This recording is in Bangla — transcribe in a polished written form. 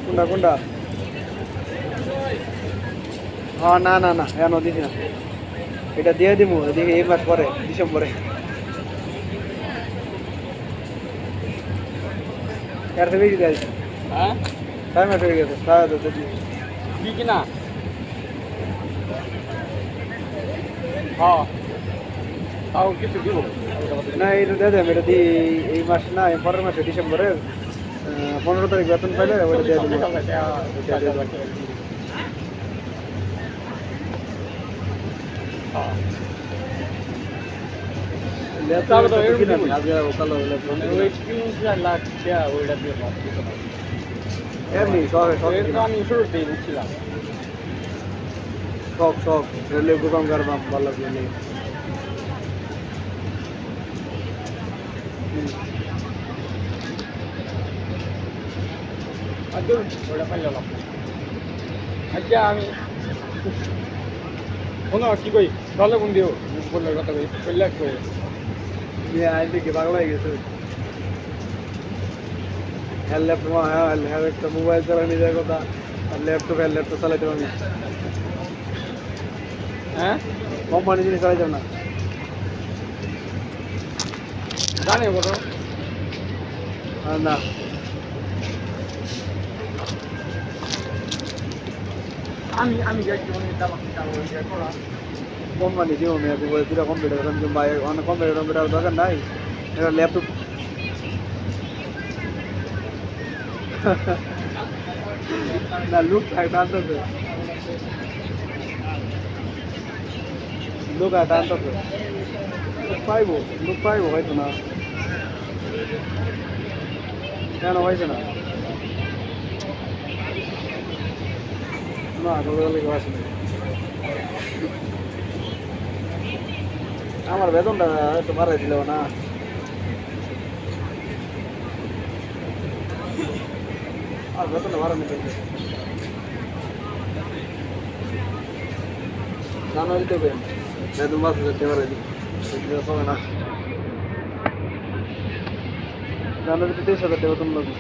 কোনটা কোনটা? হ্যাঁ না না না এখনো দিছি না, এটা দিয়ে দিব এদিকে এই মাস পরে ডিসেম্বরে। এর থেকে বেশি দেয়। হ্যাঁ 6 মাস হয়ে গেছে, 6,000 দিয়ে। কি কিনা হ্যাঁ তাও কিছু দিব না এটা দিয়ে দেব, এটা দিয়ে এই মাস না এই পরের মাসে ডিসেম্বরের 15 তারিখ বেতন পাইলে ওটা দিয়ে দিব। তাহলে তো এরকম কিনা দিবই। আজকে কালো হলে ওই 3-4 লাখ টাকা ওইটা দিয়ে পাবো এমনি শখ শখ এটা তো আমি শুরুতেই বুঝছিলাম শখ শখ লেবু কম কারবাম ভালো লাগবে নেই। আচ্ছা ওইটা পাইলাম আচ্ছা আমি শোনো কি কই তাহলে কোন দিও বললে কথা কই কইলা কই আজ থেকে পাগল হয়ে গেছে। হ্যাঁ ল্যাপটপ হ্যাঁ একটা মোবাইল চালানো যায় কথা, আর ল্যাপটপ চালাইতে পারবি, হ্যাঁ কোম্পানি জিনিস চালাইতে না। জানি কত না আমি আমি যাচ্ছি অনেক দাম করা কোম্পানি দিব মেয়ে মোবাইল দুটা কম্পিউটার অনেক কম্পিউটার দরকার নাই, এটা ল্যাপটপ। না লুক টানতেছে, লুক টানতেছে, লুক পাইবো হয়তো না, কেন হয়েছে না না গতকালকে আসেনি। আমার বেতনটা একটু বাড়াই দিল না, আর বেতনটা বাড়ানো চলছে জানুয়ারিতে বেতন 5,000 বাড়াই দিই, হবে না জানুয়ারিতে 23,000 বেতন লাগবে।